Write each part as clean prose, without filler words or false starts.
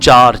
4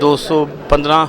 215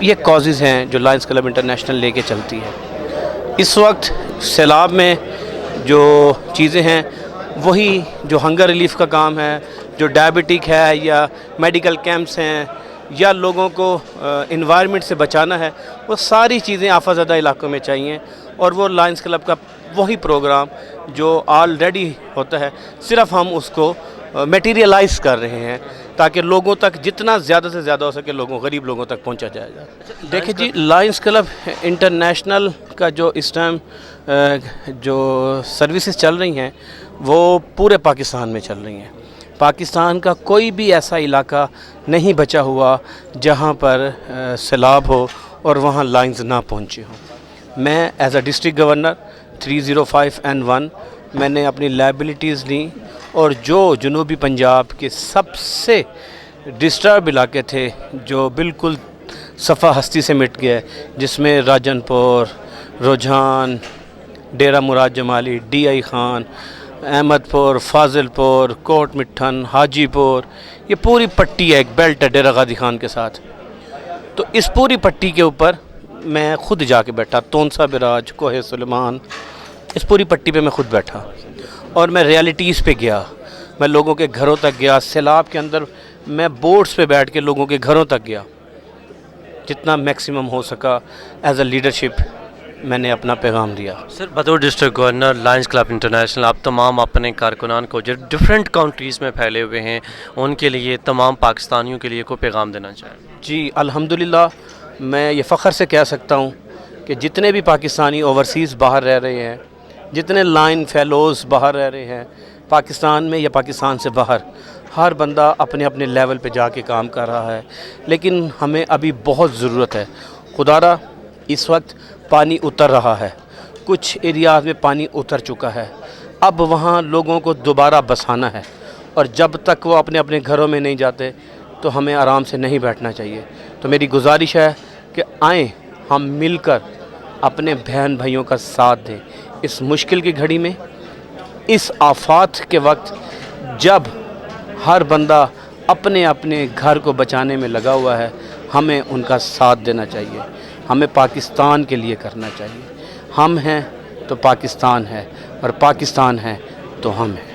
یہ کازز ہیں جو لائنز کلب انٹرنیشنل لے کے چلتی ہے. اس وقت سیلاب میں جو چیزیں ہیں وہی جو ہنگر ریلیف کا کام ہے, جو ڈائبٹک ہے, یا میڈیکل کیمپس ہیں, یا لوگوں کو انوائرمنٹ سے بچانا ہے, وہ ساری چیزیں آفت زدہ علاقوں میں چاہیے. اور وہ لائنز کلب کا وہی پروگرام جو آلریڈی ہوتا ہے, صرف ہم اس کو میٹیریلائز کر رہے ہیں تاکہ لوگوں تک جتنا زیادہ سے زیادہ ہو سکے غریب لوگوں تک پہنچا جائے گا. دیکھیں جی, لائنز کلب انٹرنیشنل کا جو اس ٹائم جو سروسز چل رہی ہیں وہ پورے پاکستان میں چل رہی ہیں. پاکستان کا کوئی بھی ایسا علاقہ نہیں بچا ہوا جہاں پر سیلاب ہو اور وہاں لائنز نہ پہنچے ہوں. میں as a district governor 305N1 میں نے اپنی لائبلٹیز لیں, اور جو جنوبی پنجاب کے سب سے ڈسٹرب علاقے تھے جو بالکل صفحہ ہستی سے مٹ گئے, جس میں راجن پور, رجحان, ڈیرہ مراد جمالی, ڈی آئی خان, احمد پور, فاضل پور, کوٹ مٹھن, حاجی پور, یہ پوری پٹی ہے, ایک بیلٹ ہے ڈیرہ غازی خان کے ساتھ. تو اس پوری پٹی کے اوپر میں خود جا کے بیٹھا, تونسا براج, کوہ سلیمان, اس پوری پٹی پہ میں خود بیٹھا اور میں ریالٹیز پہ گیا. میں لوگوں کے گھروں تک گیا. سیلاب کے اندر میں بورڈز پہ بیٹھ کے لوگوں کے گھروں تک گیا, جتنا میکسیمم ہو سکا ایز اے لیڈرشپ میں نے اپنا پیغام دیا. سر, بطور district governor lines club international آپ تمام اپنے کارکنان کو جو ڈفرینٹ کنٹریز میں پھیلے ہوئے ہیں ان کے لیے, تمام پاکستانیوں کے لیے کوئی پیغام دینا چاہیں؟ جی الحمدللہ, میں یہ فخر سے کہہ سکتا ہوں کہ جتنے بھی پاکستانی اوورسیز باہر رہ رہے ہیں, جتنے لائن فیلوز باہر رہ رہے ہیں پاکستان میں یا پاکستان سے باہر, ہر بندہ اپنے اپنے لیول پہ جا کے کام کر رہا ہے. لیکن ہمیں ابھی بہت ضرورت ہے. خدارا اس وقت پانی اتر رہا ہے, کچھ ایریاز میں پانی اتر چکا ہے, اب وہاں لوگوں کو دوبارہ بسانا ہے, اور جب تک وہ اپنے اپنے گھروں میں نہیں جاتے تو ہمیں آرام سے نہیں بیٹھنا چاہیے. تو میری گزارش ہے کہ آئیں ہم مل کر اپنے بہن بھائیوں کا ساتھ دیں اس مشکل کی گھڑی میں, اس آفات کے وقت جب ہر بندہ اپنے اپنے گھر کو بچانے میں لگا ہوا ہے. ہمیں ان کا ساتھ دینا چاہیے, ہمیں پاکستان کے لیے کرنا چاہیے. ہم ہیں تو پاکستان ہے, اور پاکستان ہے تو ہم ہیں.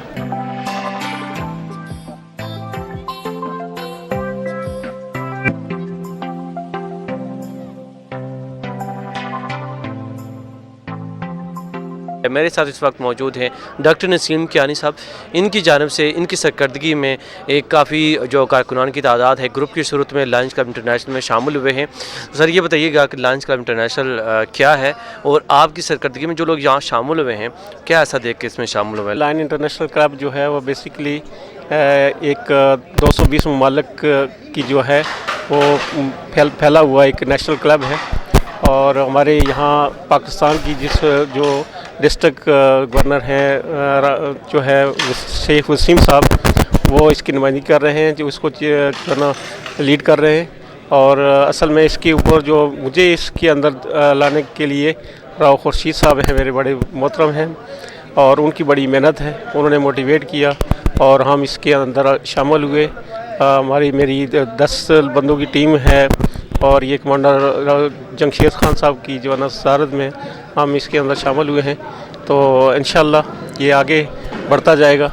میرے ساتھ اس وقت موجود ہیں ڈاکٹر نسیم کیانی صاحب. ان کی جانب سے ان کی سرکردگی میں ایک کافی جو کارکنان کی تعداد ہے گروپ کی صورت میں لائنز کلب انٹرنیشنل میں شامل ہوئے ہیں. سر یہ بتائیے گا کہ لائنز کلب انٹرنیشنل کیا ہے, اور آپ کی سرکردگی میں جو لوگ یہاں شامل ہوئے ہیں کیا ایسا دیکھ کے اس میں شامل ہوئے ہیں؟ لائن انٹرنیشنل کلب جو ہے وہ بیسیکلی ایک 220 ممالک کی جو ہے وہ پھیلا ہوا ایک نیشنل کلب ہے. اور ہمارے یہاں پاکستان کی جس جو ڈسٹرکٹ گورنر ہیں جو ہے شیخ وسیم صاحب, وہ اس کی نمائندگی کر رہے ہیں, جو اس کو لیڈ کر رہے ہیں. اور اصل میں اس کے اوپر جو مجھے اس کے اندر لانے کے لیے راؤ خورشید صاحب ہیں, میرے بڑے محترم ہیں, اور ان کی بڑی محنت ہے, انہوں نے موٹیویٹ کیا اور ہم اس کے اندر شامل ہوئے. میری 10 بندوں کی ٹیم ہے, اور یہ کمانڈر جمشید خان صاحب کی جو صدارت میں ہم اس کے اندر شامل ہوئے ہیں. تو انشاءاللہ یہ آگے بڑھتا جائے گا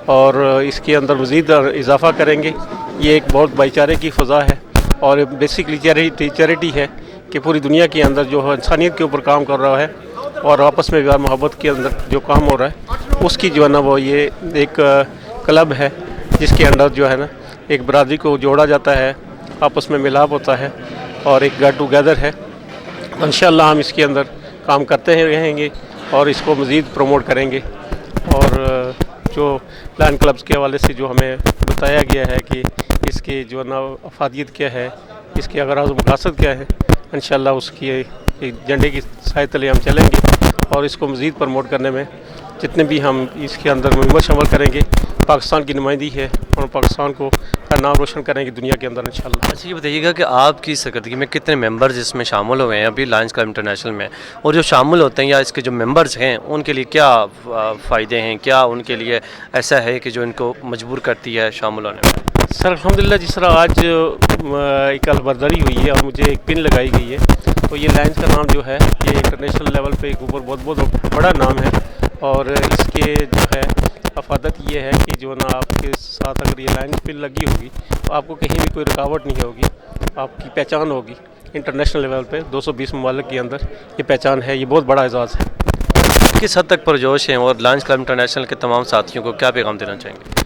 اور اس کے اندر مزید اضافہ کریں گے. یہ ایک بہت بھائی چارے کی فضا ہے, اور بیسکلی چیریٹی ہے کہ پوری دنیا کے اندر جو انسانیت کے اوپر کام کر رہا ہے اور آپس میں پیار محبت کے اندر جو کام ہو رہا ہے اس کی جو ہے نا وہ یہ ایک کلب ہے جس کے اندر جو ہے نا ایک برادری کو جوڑا جاتا ہے, آپس میں ملاپ ہوتا ہے, اور ایک گیٹ ٹوگیدر ہے. انشاءاللہ ہم اس کے اندر کام کرتے رہیں گے اور اس کو مزید پروموٹ کریں گے. اور جو لائن کلبز کے حوالے سے جو ہمیں بتایا گیا ہے کہ اس کی جو نا افادیت کیا ہے, اس کے اغراض و مقاصد کیا ہے, انشاءاللہ اس کی ایک جھنڈے کی سائے تلے ہم چلیں گے اور اس کو مزید پروموٹ کرنے میں جتنے بھی ہم اس کے اندر ممبر شامل کریں گے، پاکستان کی نمائندگی ہے اور پاکستان کو کا نام روشن کریں گے دنیا کے اندر انشاءاللہ۔ اچھا یہ بتائیے گا کہ آپ کی سرکردگی میں کتنے ممبرز اس میں شامل ہوئے ہیں ابھی لائنز کلب انٹرنیشنل میں، اور جو شامل ہوتے ہیں یا اس کے جو ممبرز ہیں ان کے لیے کیا فائدے ہیں، کیا ان کے لیے ایسا ہے کہ جو ان کو مجبور کرتی ہے شامل ہونے میں؟ سر الحمدللہ جس طرح آج ایک البرداری ہوئی ہے اور مجھے ایک پن لگائی گئی ہے، تو یہ لائنز کا نام جو ہے یہ انٹرنیشنل لیول پہ ایک اوپر بہت بڑا نام ہے، اور اس کے جو ہے افادت یہ ہے کہ جو نا آپ کے ساتھ اگر یہ لائنز پن لگی ہوگی تو آپ کو کہیں بھی کوئی رکاوٹ نہیں ہوگی، آپ کی پہچان ہوگی انٹرنیشنل لیول پہ 220 ممالک کے اندر یہ پہچان ہے، یہ بہت بڑا اعزاز ہے۔ کس حد تک پرجوش ہیں اور لائنز کلب انٹرنیشنل کے تمام ساتھیوں کو کیا پیغام دینا چاہیں گے؟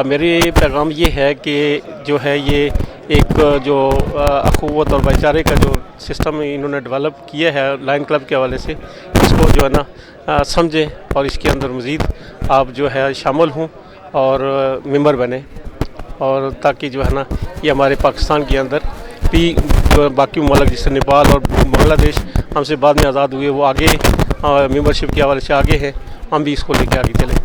میری پیغام یہ ہے کہ جو ہے یہ ایک جو اخوت اور بھائی چارے کا جو سسٹم انہوں نے ڈیولپ کیا ہے لائن کلب کے حوالے سے، اس کو جو ہے نا سمجھیں اور اس کے اندر مزید آپ جو ہے شامل ہوں اور ممبر بنیں، اور تاکہ جو ہے نا یہ ہمارے پاکستان کے اندر بھی جو باقی ممالک جیسے نیپال اور بنگلہ دیش ہم سے بعد میں آزاد ہوئے وہ آگے ممبرشپ کے حوالے سے آگے ہیں، ہم بھی اس کو لے کے آگے چلیں۔